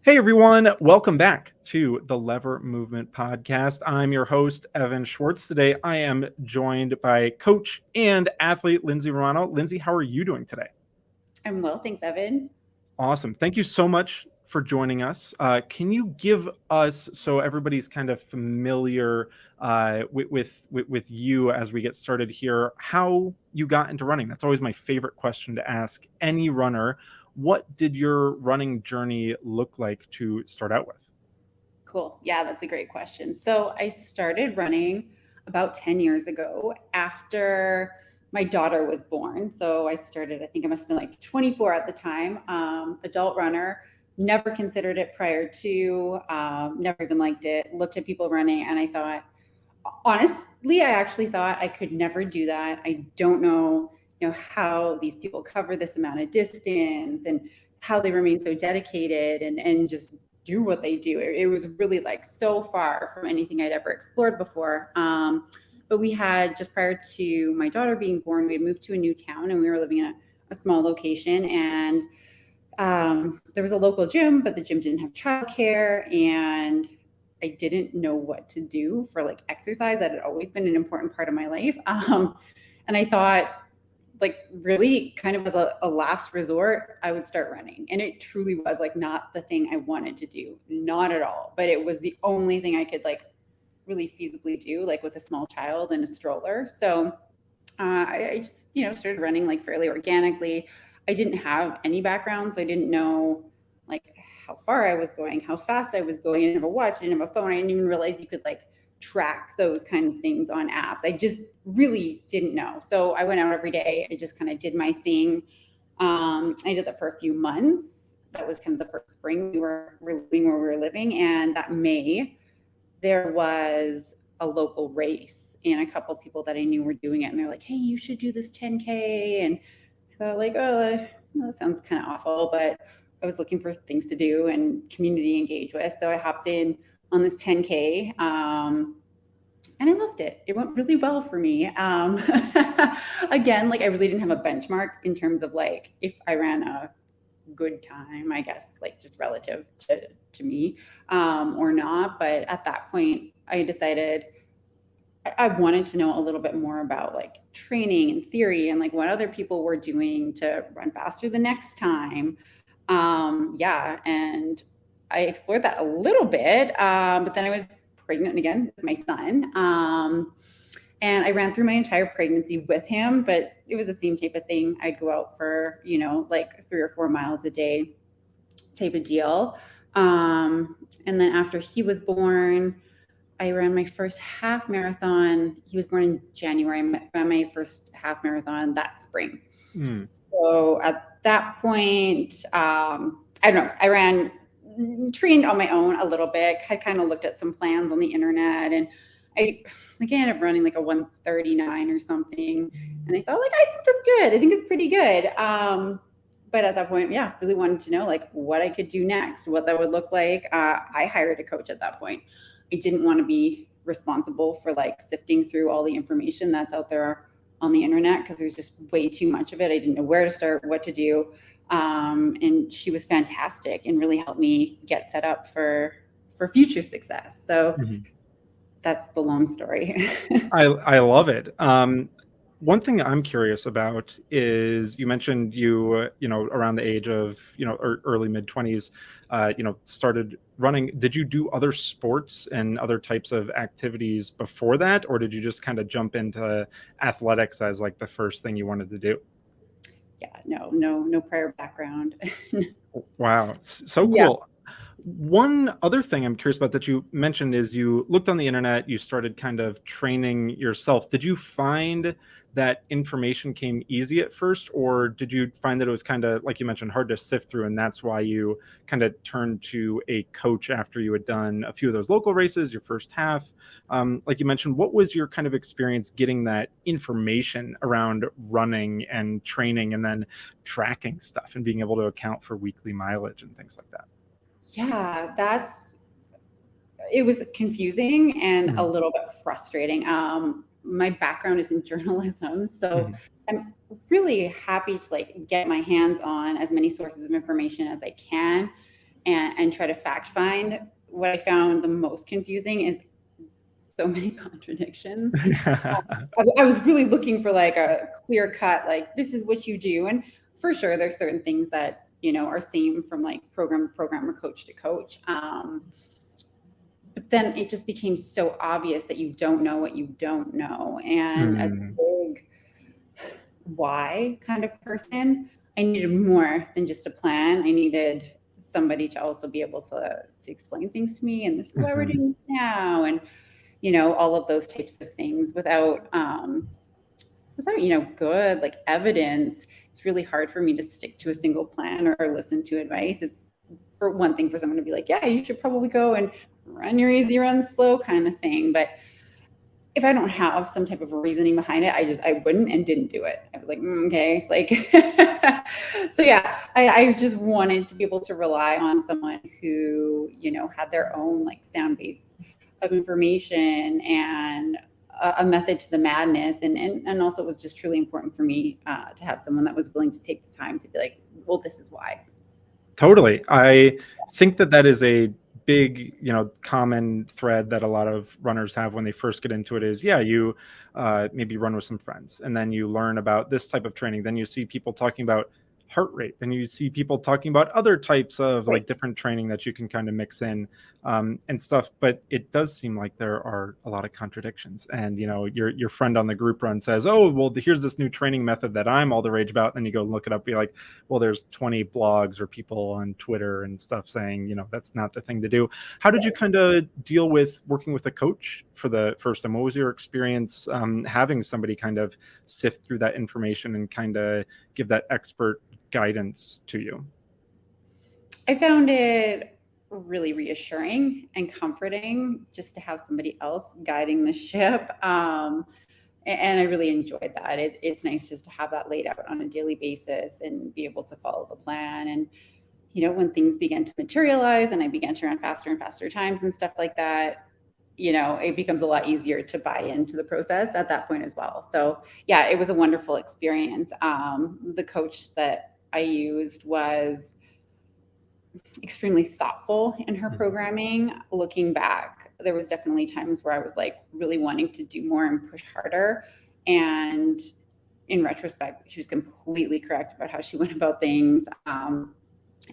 Hey everyone, welcome back to the Lever Movement Podcast. I'm your host, Evan Schwartz. Today I am joined by coach and athlete Lynsey Romano. Lynsey, how are you doing today? I'm well, thanks, Evan. Awesome. Thank you so much for joining us. Can you give us, so everybody's kind of familiar with you as we get started here, how you got into running? That's always my favorite question to ask any runner. What did your running journey look like to start out with? Cool. Yeah, that's a great question. So I started running about 10 years ago after my daughter was born. So I started, I think I must have been like 24 at the time, adult runner. Never considered it prior to, never even liked it, looked at people running, and I thought, honestly, I actually thought I could never do that. I don't know, how these people cover this amount of distance and how they remain so dedicated and just do what they do. It was really like so far from anything I'd ever explored before. But we had, just prior to my daughter being born, we had moved to a new town and we were living in a small location, and there was a local gym, but the gym didn't have childcare, and I didn't know what to do for like exercise. That had always been an important part of my life. And I thought, like, really kind of as a last resort, I would start running. And it truly was like not the thing I wanted to do, not at all. But it was the only thing I could like really feasibly do, like with a small child and a stroller. So I just, started running like fairly organically. I didn't have any background, so I didn't know like how far I was going, how fast I was going. I didn't have a watch, I didn't have a phone. I didn't even realize you could like track those kind of things on apps. I just really didn't know. So I went out every day. I just kind of did my thing. I did that for a few months. That was kind of the first spring we were living where we were living. And that May, there was a local race, and a couple of people that I knew were doing it. And they're like, hey, you should do this 10K. And I thought like, oh, that sounds kind of awful, but I was looking for things to do and community engage with. So I hopped in on this 10K. And I loved it. It went really well for me. Again, like I really didn't have a benchmark in terms of like if I ran a good time, I guess, like just relative to me or not. But at that point, I decided I wanted to know a little bit more about like training and theory and like what other people were doing to run faster the next time. Yeah, and I explored that a little bit, but then I was pregnant again with my son. And I ran through my entire pregnancy with him, but it was the same type of thing. I'd go out for, like 3 or 4 miles a day type of deal. And then after he was born, I ran my first half marathon. He was born in January. I ran my first half marathon that spring. So at that point, I don't know, I trained on my own a little bit, had kind of looked at some plans on the internet, and I ended up running like a 139 or something. And I thought like, I think that's good. I think it's pretty good. But at that point, yeah, really wanted to know like what I could do next, what that would look like. I hired a coach at that point. I didn't want to be responsible for like sifting through all the information that's out there on the internet because there's just way too much of it. I didn't know where to start, what to do. And she was fantastic and really helped me get set up for future success. So that's the long story. I love it. One thing I'm curious about is you mentioned around the age of, early mid 20s, started running. Did you do other sports and other types of activities before that? Or did you just kind of jump into athletics as like the first thing you wanted to do? Yeah, no prior background. Wow. So cool. Yeah. One other thing I'm curious about that you mentioned is you looked on the internet, you started kind of training yourself. Did you find that information came easy at first, or did you find that it was kind of, like you mentioned, hard to sift through, and that's why you kind of turned to a coach after you had done a few of those local races, your first half? Like you mentioned, what was your kind of experience getting that information around running and training and then tracking stuff and being able to account for weekly mileage and things like that? Yeah, it was confusing and a little bit frustrating. My background is in journalism, so I'm really happy to like get my hands on as many sources of information as I can. and try to fact find. What I found the most confusing is so many contradictions. I was really looking for like a clear cut, like this is what you do. And for sure, there's certain things that, are same from like program or coach to coach. But then it just became so obvious that you don't know what you don't know. And as a big why kind of person, I needed more than just a plan. I needed somebody to also be able to explain things to me. And this is why we're doing this now. And, all of those types of things without good like evidence. It's really hard for me to stick to a single plan or listen to advice. It's for one thing for someone to be like, yeah, you should probably go and run your easy, run slow kind of thing. But if I don't have some type of reasoning behind it, I wouldn't and didn't do it. I was like, okay. It's like, so yeah, I just wanted to be able to rely on someone who, had their own like sound base of information and a method to the madness. And also it was just truly important for me to have someone that was willing to take the time to be like, well, this is why. Totally. I think that is a big, common thread that a lot of runners have when they first get into it is, you maybe run with some friends and then you learn about this type of training. Then you see people talking about heart rate. Then you see people talking about other types of like different training that you can kind of mix in and stuff. But it does seem like there are a lot of contradictions. And, your friend on the group run says, oh, well, here's this new training method that I'm all the rage about. And then you go look it up, be like, well, there's 20 blogs or people on Twitter and stuff saying, that's not the thing to do. How did you kind of deal with working with a coach for the first time? What was your experience having somebody kind of sift through that information and kind of give that expert guidance to you? I found it really reassuring and comforting just to have somebody else guiding the ship. And I really enjoyed that. It's nice just to have that laid out on a daily basis and be able to follow the plan. And, when things began to materialize and I began to run faster and faster times and stuff like that, it becomes a lot easier to buy into the process at that point as well. So yeah, it was a wonderful experience. The coach that I used was extremely thoughtful in her programming. Looking back, there was definitely times where I was like really wanting to do more and push harder. And in retrospect, she was completely correct about how she went about things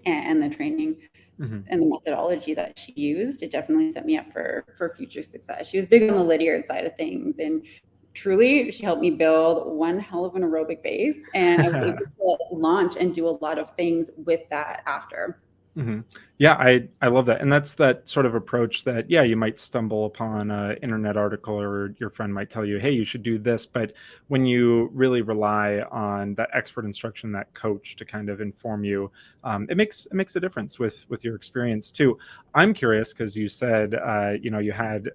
and the training and the methodology that she used. It definitely set me up for future success. She was big on the Lydiard side of things, and truly, she helped me build one hell of an aerobic base, and I was able to launch and do a lot of things with that after. Yeah, I love that. And that's that sort of approach that, you might stumble upon an internet article or your friend might tell you, hey, you should do this. But when you really rely on that expert instruction, that coach to kind of inform you, it makes a difference with your experience too. I'm curious because you said, you had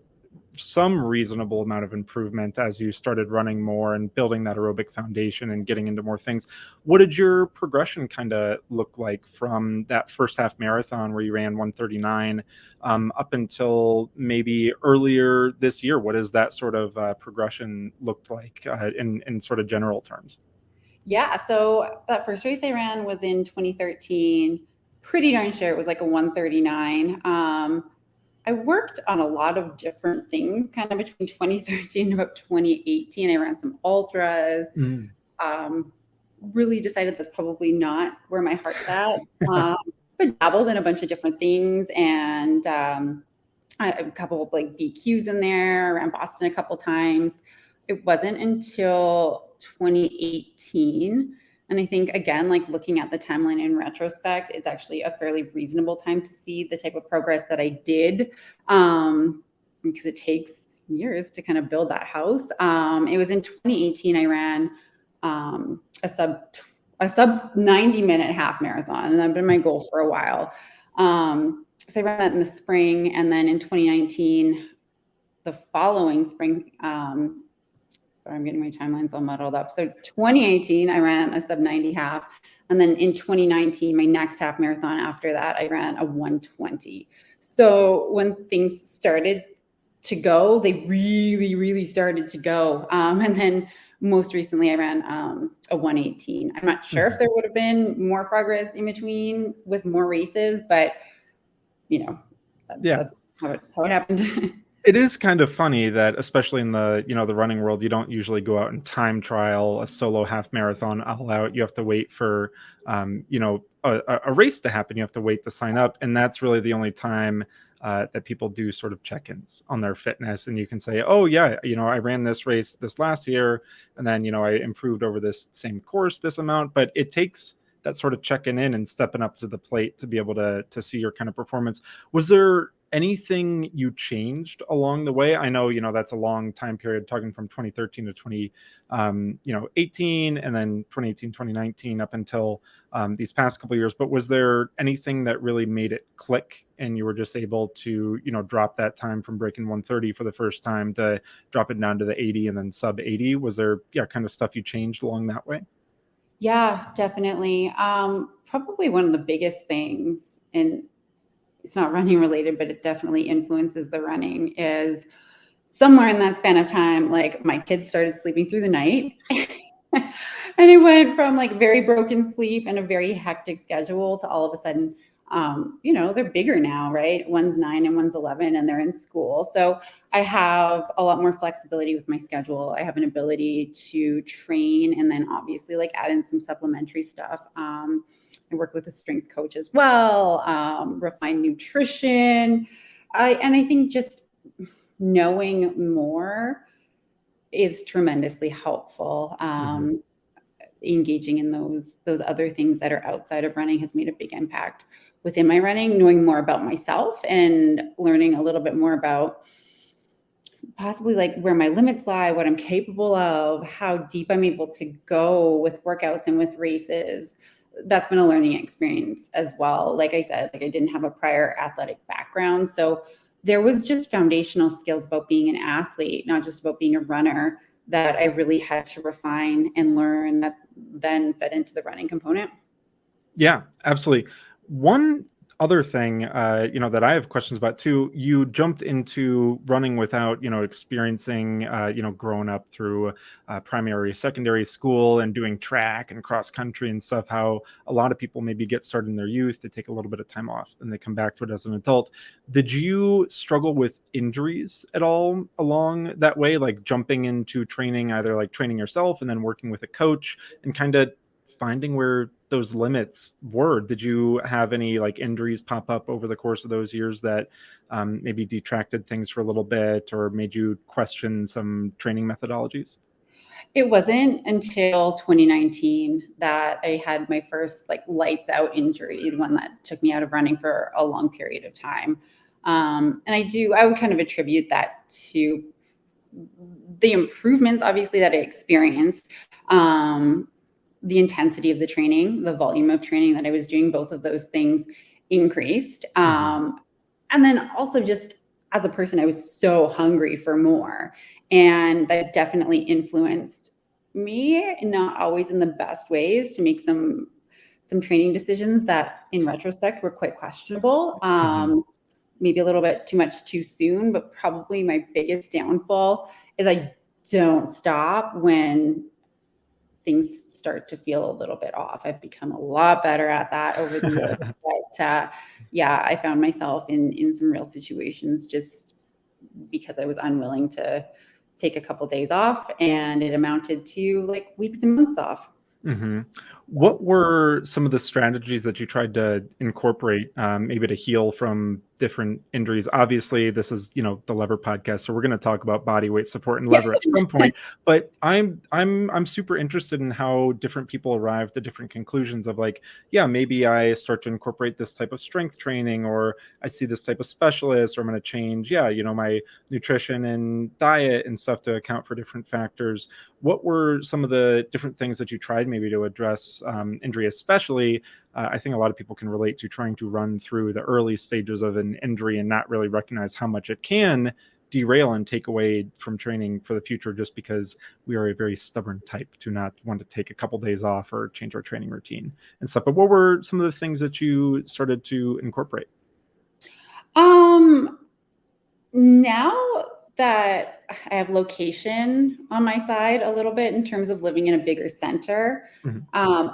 some reasonable amount of improvement as you started running more and building that aerobic foundation and getting into more things. What did your progression kind of look like from that first half marathon where you ran 1:39 up until maybe earlier this year? What does that sort of progression look like in sort of general terms? Yeah, so that first race I ran was in 2013. Pretty darn sure it was like a 1:39. I worked on a lot of different things kind of between 2013 and about 2018. I ran some ultras. Really decided that's probably not where my heart's at. But dabbled in a bunch of different things, and a couple of like BQs in there. I ran Boston a couple times. It wasn't until 2018. And I think, again, like looking at the timeline in retrospect, it's actually a fairly reasonable time to see the type of progress that I did, because it takes years to kind of build that house. It was in 2018 I ran a sub 90-minute half marathon, and that's been my goal for a while. So I ran that in the spring, and then in 2019, the following spring, sorry, I'm getting my timelines all muddled up. So 2018, I ran a sub 90 half. And then in 2019, my next half marathon after that, I ran a 1:20. So when things started to go, they really, really started to go. And then most recently, I ran a 1:18. I'm not sure if there would have been more progress in between with more races, but Yeah. that's how it happened. It is kind of funny that, especially in the, the running world, you don't usually go out and time trial a solo half marathon all out. You have to wait for, a race to happen. You have to wait to sign up. And that's really the only time that people do sort of check-ins on their fitness. And you can say, oh yeah, I ran this race this last year, and then, I improved over this same course, this amount, but it takes that sort of checking in and stepping up to the plate to be able to see your kind of performance. Was there anything you changed along the way? I know, that's a long time period, talking from 2013 to 18, and then 2018, 2019, up until these past couple of years. But was there anything that really made it click and you were just able to, drop that time from breaking 130 for the first time to drop it down to the 80 and then sub 80? Was there, kind of stuff you changed along that way? Yeah, definitely. Probably one of the biggest things, and it's not running related, but it definitely influences the running, is somewhere in that span of time, like my kids started sleeping through the night. And it went from like very broken sleep and a very hectic schedule to all of a sudden, they're bigger now, right? One's 9 and one's 11, and they're in school. So I have a lot more flexibility with my schedule. I have an ability to train and then obviously like add in some supplementary stuff. I work with a strength coach as well, refine nutrition. I think just knowing more is tremendously helpful. Engaging in those other things that are outside of running has made a big impact within my running. Knowing more about myself and learning a little bit more about possibly like where my limits lie, what I'm capable of, how deep I'm able to go with workouts and with races. That's been a learning experience as well. Like I said, like I didn't have a prior athletic background. So there was just foundational skills about being an athlete, not just about being a runner, that I really had to refine and learn, that then fed into the running component. Yeah, absolutely. One other thing, that I have questions about too, you jumped into running without, experiencing, growing up through primary, secondary school and doing track and cross country and stuff, how a lot of people maybe get started in their youth, they take a little bit of time off and they come back to it as an adult. Did you struggle with injuries at all along that way, like jumping into training, either like training yourself and then working with a coach and kind of finding where those limits were? Did you have any like injuries pop up over the course of those years that maybe detracted things for a little bit or made you question some training methodologies? It wasn't until 2019 that I had my first like lights out injury, the one that took me out of running for a long period of time. And I would kind of attribute that to the improvements, obviously, that I experienced, the intensity of the training, the volume of training that I was doing. Both of those things increased. And then also just as a person, I was so hungry for more. And that definitely influenced me, not always in the best ways, to make some training decisions that in retrospect were quite questionable. Maybe a little bit too much too soon, but probably my biggest downfall is I don't stop when things start to feel a little bit off. I've become a lot better at that over the years. But yeah, I found myself in some real situations just because I was unwilling to take a couple days off, and it amounted to like weeks and months off. What were some of the strategies that you tried to incorporate, maybe to heal from different injuries? Obviously, this is, the lever podcast, so we're going to talk about body weight support and lever at some point. But I'm super interested in how different people arrive to different conclusions of like, yeah, maybe I start to incorporate this type of strength training, or I see this type of specialist, or I'm going to change, my nutrition and diet and stuff to account for different factors. What were some of the different things that you tried maybe to address injury, especially I think a lot of people can relate to trying to run through the early stages of an injury and not really recognize how much it can derail and take away from training for the future, just because we are a very stubborn type to not want to take a couple days off or change our training routine and stuff. But what were some of the things that you started to incorporate? Now that I have location on my side a little bit in terms of living in a bigger center,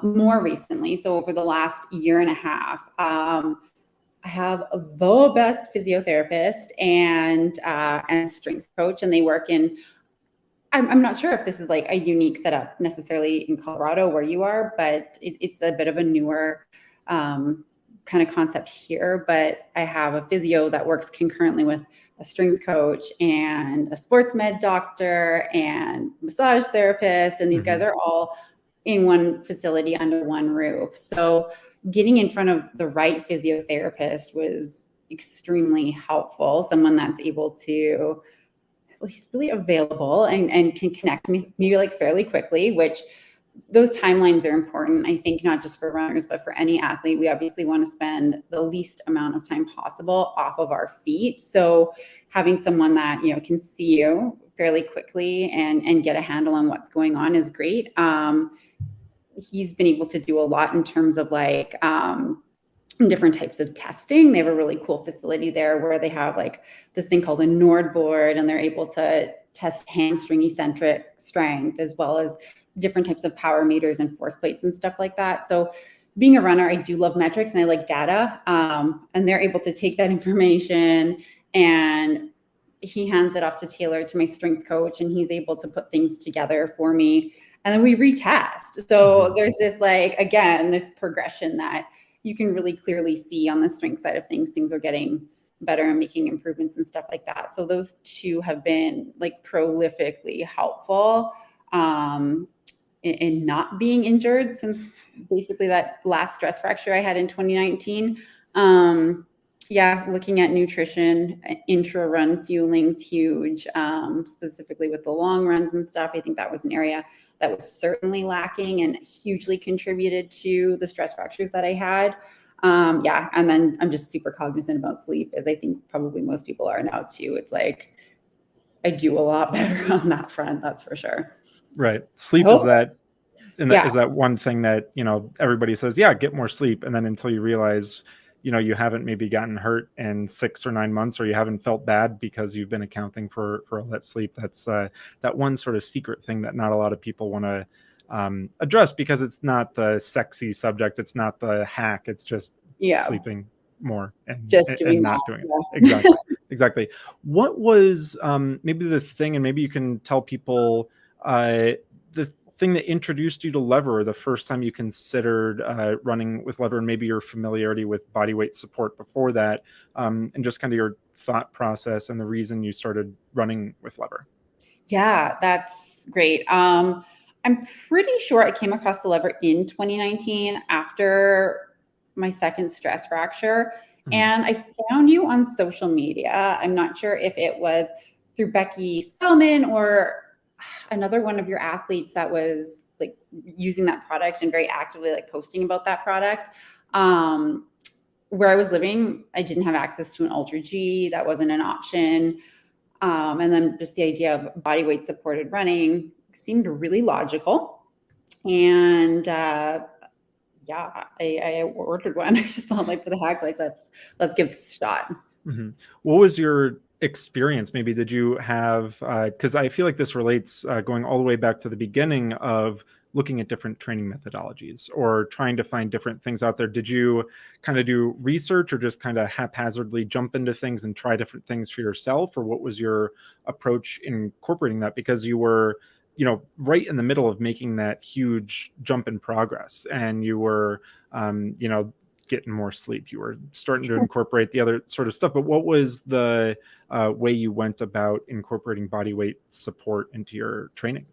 more recently, so over the last year and a half, I have the best physiotherapist and strength coach, and they work in, I'm not sure if this is like a unique setup necessarily in Colorado where you are, but it's a bit of a newer kind of concept here. But I have a physio that works concurrently with a strength coach and a sports med doctor and massage therapist. And these guys are all in one facility under one roof. So getting in front of the right physiotherapist was extremely helpful. Someone that's able to, well, he's really available and can connect me maybe like fairly quickly, which those timelines are important. I think not just for runners, but for any athlete, we obviously want to spend the least amount of time possible off of our feet. So having someone that, you know, can see you fairly quickly and get a handle on what's going on is great. He's been able to do a lot in terms of like different types of testing. They have a really cool facility there where they have like this thing called a Nord board, and they're able to test hamstring eccentric strength as well as different types of power meters and force plates and stuff like that. So being a runner, I do love metrics and I like data. And they're able to take that information, and he hands it off to Taylor, to my strength coach, and he's able to put things together for me. And then we retest. So there's this, like, again, this progression that you can really clearly see on the strength side of things. Things are getting better and making improvements and stuff like that. So those two have been like prolifically helpful in not being injured since basically that last stress fracture I had in 2019. Looking at nutrition, intra-run fueling's huge, specifically with the long runs and stuff. I think that was an area that was certainly lacking and hugely contributed to the stress fractures that I had. And then I'm just super cognizant about sleep, as I think probably most people are now too. It's like I do a lot better on that front, that's for sure. Right. Sleep is that, and that is that one thing that, you know, everybody says, yeah, get more sleep. And then until you realize, you know, you haven't maybe gotten hurt in 6 or 9 months, or you haven't felt bad because you've been accounting for all that sleep. That's that one sort of secret thing that not a lot of people want to address, because it's not the sexy subject. It's not the hack. It's just sleeping more and not doing it. Exactly. What was maybe the thing, and maybe you can tell people the thing that introduced you to lever, the first time you considered running with lever, and maybe your familiarity with body weight support before that, and just kind of your thought process and the reason you started running with lever. Yeah, that's great. I'm pretty sure I came across the lever in 2019 after my second stress fracture. And I found you on social media. I'm not sure if it was through Becky Spellman or another one of your athletes that was like using that product and very actively like posting about that product. Where I was living, I didn't have access to an Ultra G. That wasn't an option. And then just the idea of body weight supported running seemed really logical. And I ordered one. I just thought, like, for the heck, like, let's give this a shot. What was your experience? Maybe did you have, because I feel like this relates going all the way back to the beginning of looking at different training methodologies or trying to find different things out there. Did you kind of do research or just kind of haphazardly jump into things and try different things for yourself? Or what was your approach in incorporating that? Because you were, you know, right in the middle of making that huge jump in progress, and you were, you know, getting more sleep. You were starting to incorporate the other sort of stuff. But what was the way you went about incorporating body weight support into your training?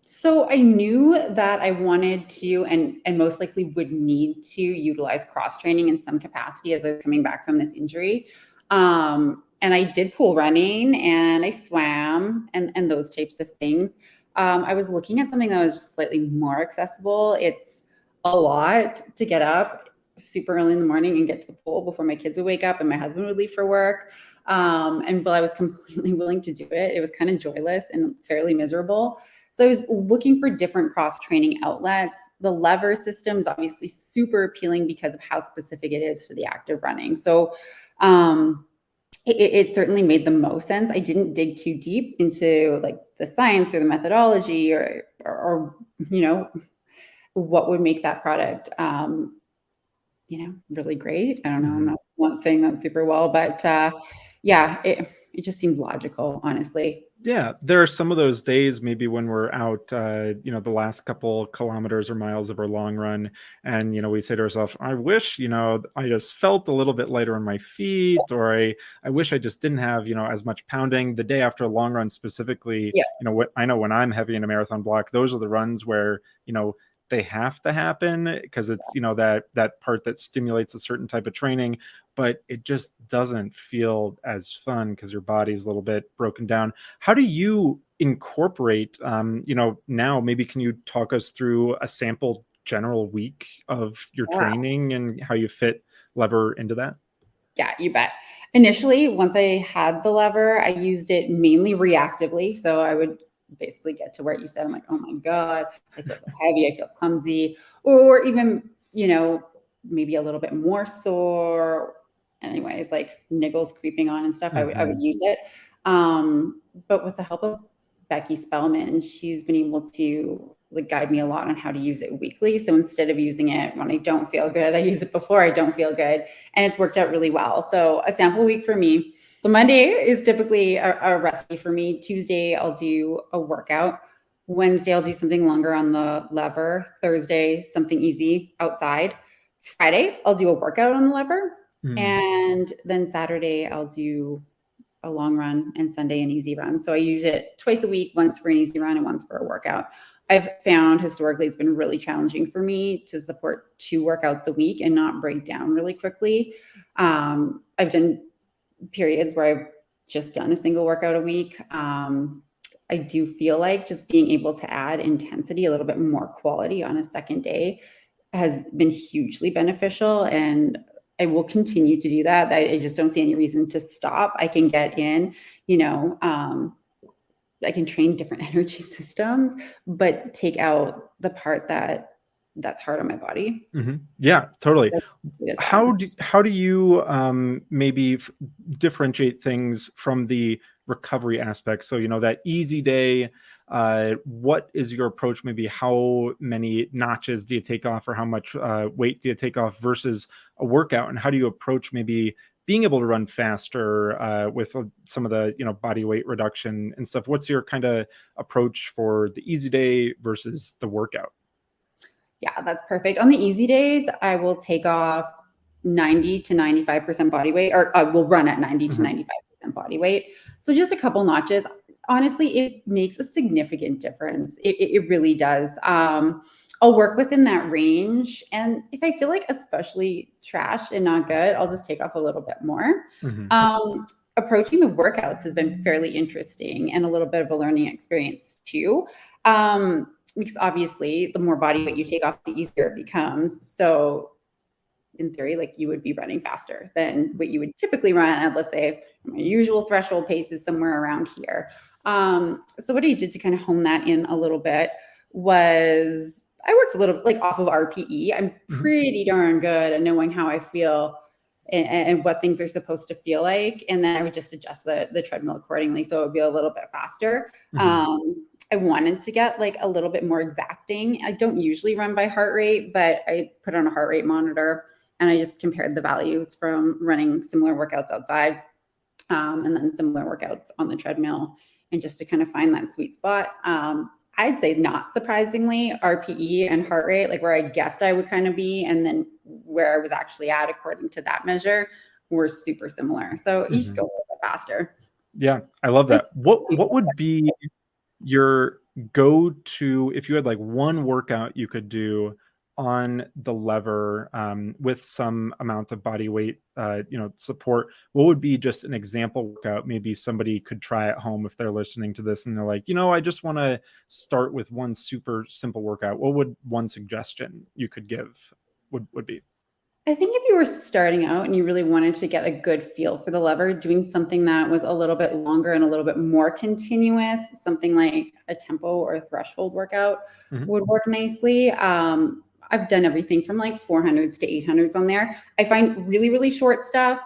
So I knew that I wanted to, and most likely would need to, utilize cross training in some capacity as I was coming back from this injury. And I did pool running and I swam and those types of things. I was looking at something that was just slightly more accessible. It's a lot to get up super early in the morning and get to the pool before my kids would wake up and my husband would leave for work. And while I was completely willing to do it, it was kind of joyless and fairly miserable. So I was looking for different cross-training outlets. The lever system is obviously super appealing because of how specific it is to the active running. So it certainly made the most sense. I didn't dig too deep into like the science or the methodology or you know, what would make that product, you know, really great. I don't know. I'm not not saying that super well, but yeah, it just seemed logical, honestly. Yeah, there are some of those days maybe when we're out, the last couple kilometers or miles of our long run, and we say to ourselves, "I wish, I just felt a little bit lighter on my feet, or I wish I just didn't have, as much pounding." The day after a long run, specifically, Yeah. what I know when I'm heavy in a marathon block, those are the runs where they have to happen because it's that part that stimulates a certain type of training, but it just doesn't feel as fun because your body's a little bit broken down. How do you incorporate, now maybe can you talk us through a sample general week of your Yeah. training and how you fit lever into that? Yeah, you bet. Initially, once I had the lever, I used it mainly reactively. So I would basically get to where you said, I'm like, oh my God, I feel so heavy, I feel clumsy, or even, maybe a little bit more sore. Anyways, like niggles creeping on and stuff, I would use it. But with the help of Becky Spellman, she's been able to like guide me a lot on how to use it weekly. So instead of using it when I don't feel good, I use it before I don't feel good. And it's worked out really well. So a sample week for me, the Monday is typically a rest day for me. Tuesday, I'll do a workout. Wednesday, I'll do something longer on the lever. Thursday, something easy outside. Friday, I'll do a workout on the lever. Mm. And then Saturday, I'll do a long run, and Sunday an easy run. So I use it twice a week, once for an easy run and once for a workout. I've found historically it's been really challenging for me to support 2 workouts a week and not break down really quickly. I've done periods where I've just done a single workout a week. I do feel like just being able to add intensity, a little bit more quality on a second day has been hugely beneficial, and I will continue to do that. I just don't see any reason to stop. I can get in, I can train different energy systems, but take out the part that's hard on my body. Yeah, totally. It's How do you maybe differentiate things from the recovery aspect? So that easy day, what is your approach? Maybe how many notches do you take off, or how much weight do you take off versus a workout? And how do you approach maybe being able to run faster with some of the body weight reduction and stuff? What's your kind of approach for the easy day versus the workout? Yeah, that's perfect. On the easy days, I will take off 90 to 95% body weight, or I will run at 90 to Mhm. 95% body weight. So just a couple notches. Honestly, it makes a significant difference. It really does. I'll work within that range. And if I feel like especially trash and not good, I'll just take off a little bit more. Mhm. Approaching the workouts has been fairly interesting and a little bit of a learning experience too. Because obviously the more body weight you take off, the easier it becomes. So in theory, like you would be running faster than what you would typically run at, let's say my usual threshold pace is somewhere around here. So what I did to kind of hone that in a little bit was I worked a little like off of RPE. I'm Mhm. pretty darn good at knowing how I feel and what things are supposed to feel like. And then I would just adjust the treadmill accordingly. So it would be a little bit faster. Mhm. I wanted to get like a little bit more exacting. I don't usually run by heart rate, but I put on a heart rate monitor and I just compared the values from running similar workouts outside and then similar workouts on the treadmill, and just to kind of find that sweet spot. I'd say not surprisingly, RPE and heart rate, like where I guessed I would kind of be, and then where I was actually at according to that measure, were super similar. So you just go Mhm. a little bit faster. Yeah, I love Like, that. What would be your go-to if you had like one workout you could do on the lever with some amount of body weight support? What would be just an example workout maybe somebody could try at home if they're listening to this and they're like, I just want to start with one super simple workout? What would one suggestion you could give would be? I think if you were starting out and you really wanted to get a good feel for the lever, doing something that was a little bit longer and a little bit more continuous, something like a tempo or a threshold workout Mhm. would work nicely. I've done everything from like 400s to 800s on there. I find really, really short stuff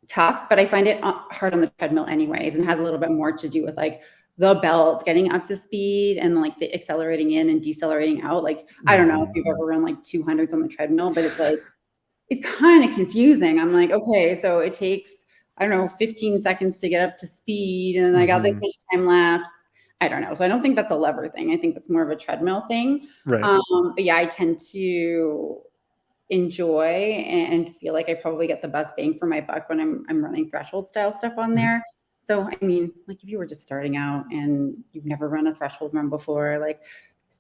tough, but I find it hard on the treadmill anyways, and has a little bit more to do with like the belt getting up to speed and like the accelerating in and decelerating out. Like, I don't know if Mhm. you've ever run like 200s on the treadmill, but it's like, it's kind of confusing. I'm like, okay, so it takes, I don't know, 15 seconds to get up to speed, and I got this much time left. I don't know. So I don't think that's a lever thing. I think that's more of a treadmill thing. Right. But yeah, I tend to enjoy and feel like I probably get the best bang for my buck when I'm running threshold style stuff on there. So I mean, like if you were just starting out and you've never run a threshold run before, like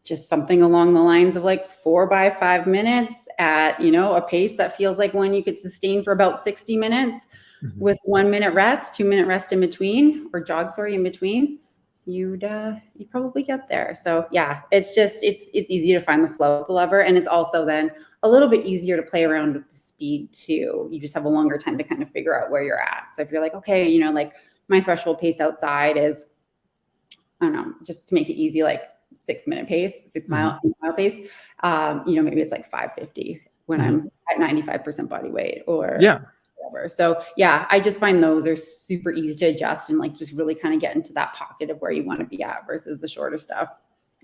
just something along the lines of like 4 by 5 minutes at, you know, a pace that feels like one you could sustain for about 60 minutes with 1 minute rest, 2 minute rest in between, or jog, sorry, in between, you'd probably get there. So yeah, it's easy to find the flow with the lever. And it's also then a little bit easier to play around with the speed too. You just have a longer time to kind of figure out where you're at. So if you're like, okay, you know, like my threshold pace outside is, I don't know, just to make it easy, like 6 minute pace, 6 mile pace. You know, maybe it's like 550 when I'm at 95% body weight or whatever. So yeah, I just find those are super easy to adjust and like just really kind of get into that pocket of where you want to be at versus the shorter stuff.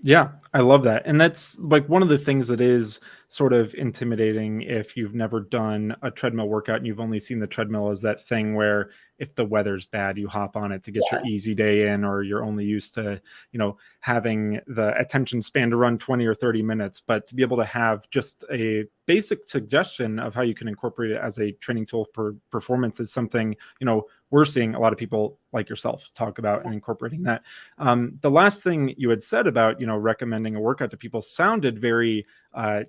Yeah, I love that. And that's like one of the things that is sort of intimidating if you've never done a treadmill workout and you've only seen the treadmill as that thing where if the weather's bad, you hop on it to get your Yeah. easy day in, or you're only used to, you know, having the attention span to run 20 or 30 minutes. But to be able to have just a basic suggestion of how you can incorporate it as a training tool for performance is something, you know, we're seeing a lot of people like yourself talk about and incorporating that. The last thing you had said about, you know, recommending a workout to people sounded very,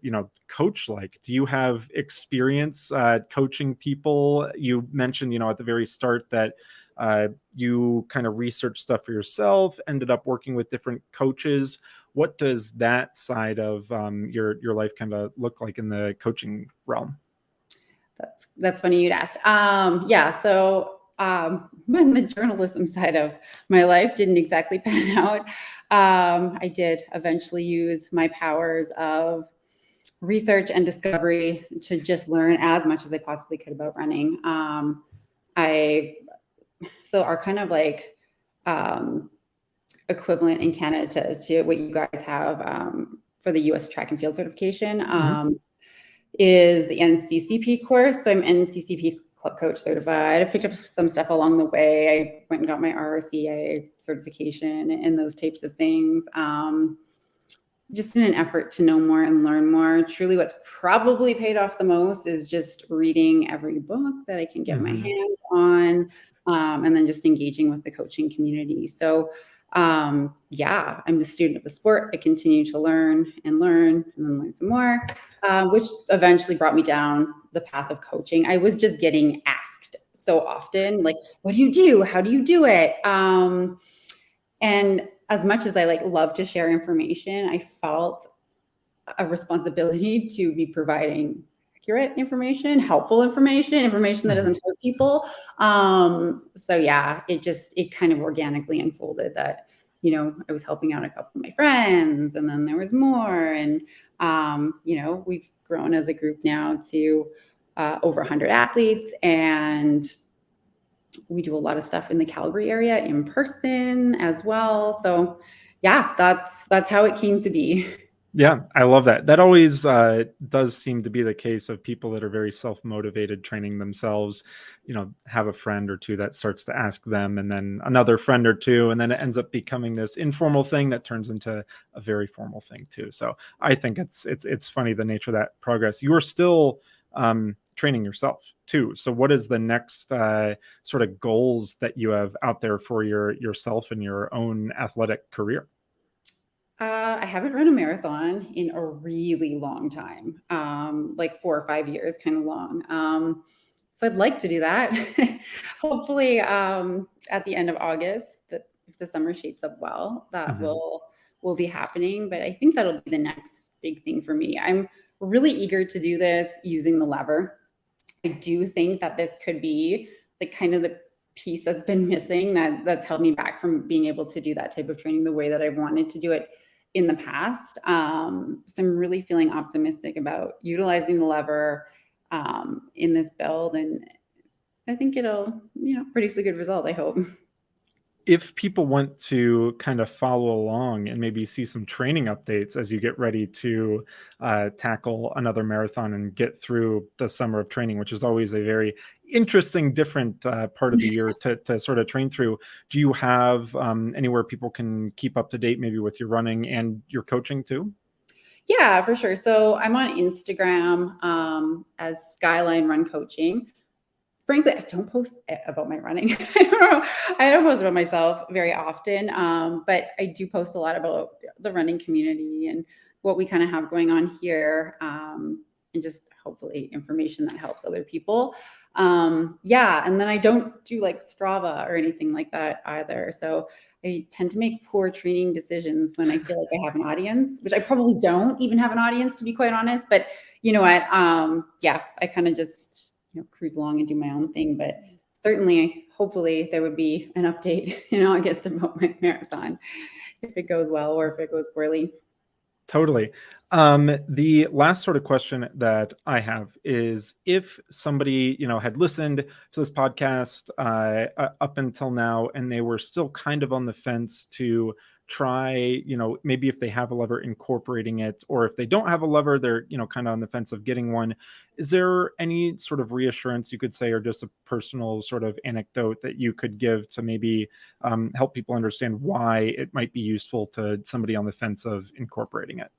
you know, coach like. Do you have experience coaching people? You mentioned, you know, at the very start that you kind of researched stuff for yourself, ended up working with different coaches. What does that side of your life kind of look like in the coaching realm? That's funny you'd asked. Yeah, so when the journalism side of my life didn't exactly pan out, I did eventually use my powers of research and discovery to just learn as much as I possibly could about running. So our kind of like equivalent in Canada to what you guys have for the US track and field certification is the NCCP course. So I'm NCCP club coach certified. I picked up some stuff along the way. I went and got my RRCA certification and those types of things. Just in an effort to know more and learn more. Truly, what's probably paid off the most is just reading every book that I can get my hands on, and then just engaging with the coaching community. So yeah, I'm a student of the sport. I continue to learn and then learn some more, which eventually brought me down the path of coaching. I was just getting asked so often, like, what do you do? How do you do it? And as much as I like love to share information, I felt a responsibility to be providing accurate information, helpful information that doesn't hurt people. So yeah, it kind of organically unfolded that, you know, I was helping out a couple of my friends, and then there was more. And, you know, we've grown as a group now to over 100 athletes, and we do a lot of stuff in the Calgary area in person as well. So yeah, that's how it came to be. Yeah, I love that. That always does seem to be the case of people that are very self-motivated training themselves, you know, have a friend or two that starts to ask them, and then another friend or two, and then it ends up becoming this informal thing that turns into a very formal thing too. So I think it's funny, the nature of that progress. You are still training yourself too. So what is the next sort of goals that you have out there for yourself and your own athletic career? I haven't run a marathon in a really long time, like 4 or 5 years, kind of long. So I'd like to do that. Hopefully, at the end of August, that if the summer shapes up well, that will be happening. But I think that'll be the next big thing for me. I'm really eager to do this using the lever. I do think that this could be like kind of the piece that's been missing that's held me back from being able to do that type of training the way that I wanted to do it in the past. So I'm really feeling optimistic about utilizing the lever in this build, and I think it'll, you know, produce a good result, I hope. if people want to kind of follow along and maybe see some training updates as you get ready to tackle another marathon and get through the summer of training, which is always a very interesting, different part of the year to sort of train through, do you have anywhere people can keep up to date maybe with your running and your coaching too? Yeah, for sure. So I'm on Instagram as Skyline Run Coaching. Frankly, I don't post about my running. I don't know. I don't post about myself very often, but I do post a lot about the running community and what we kind of have going on here, and just hopefully information that helps other people. Yeah, and then I don't do like Strava or anything like that either. So I tend to make poor training decisions when I feel like I have an audience, which I probably don't even have an audience, to be quite honest. But you know what? Yeah, I kind of just cruise along and do my own thing. But certainly, hopefully, there would be an update in August about my marathon if it goes well or if it goes poorly. Totally. The last sort of question that I have is if somebody, had listened to this podcast up until now and they were still kind of on the fence to try, maybe if they have a lever, incorporating it, or if they don't have a lever, they're, kind of on the fence of getting one. Is there any sort of reassurance you could say, or just a personal sort of anecdote that you could give to maybe help people understand why it might be useful to somebody on the fence of incorporating it?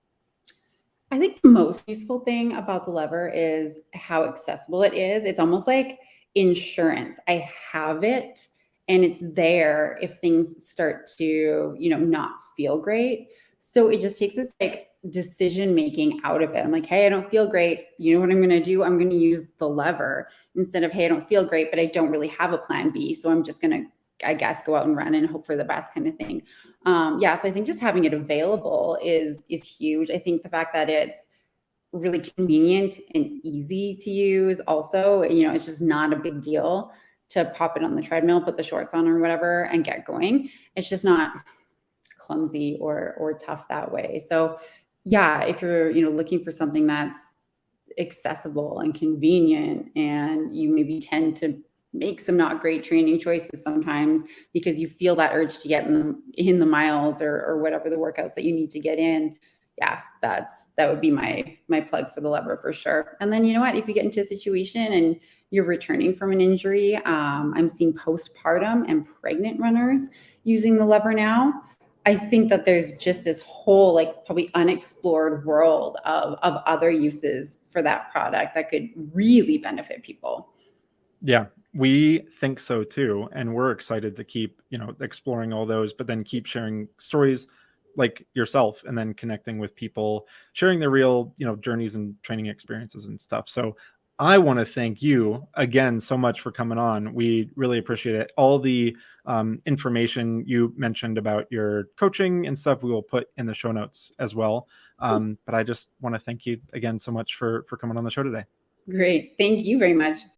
I think the most useful thing about the lever is how accessible it is. It's almost like insurance. I have it and it's there if things start to, not feel great. So it just takes this like decision making out of it. I'm like, hey, I don't feel great. You know what I'm going to do? I'm going to use the lever instead of, hey, I don't feel great, but I don't really have a plan B. So I'm just going to, I guess, go out and run and hope for the best kind of thing. Yeah, so I think just having it available is huge. I think the fact that it's really convenient and easy to use also, it's just not a big deal to pop it on the treadmill, put the shorts on or whatever and get going. It's just not clumsy or tough that way. So yeah, if you're, looking for something that's accessible and convenient and you maybe tend to make some not great training choices sometimes because you feel that urge to get in the miles or whatever the workouts that you need to get in. Yeah, that would be my plug for the lever for sure. And then, you know what, if you get into a situation and you're returning from an injury, I'm seeing postpartum and pregnant runners using the lever now. I think that there's just this whole like probably unexplored world of other uses for that product that could really benefit people. Yeah, we think so too. And we're excited to keep, exploring all those, but then keep sharing stories like yourself and then connecting with people, sharing their real, journeys and training experiences and stuff. So I want to thank you again so much for coming on. We really appreciate it. All the information you mentioned about your coaching and stuff, we will put in the show notes as well. But I just want to thank you again so much for coming on the show today. Great. Thank you very much.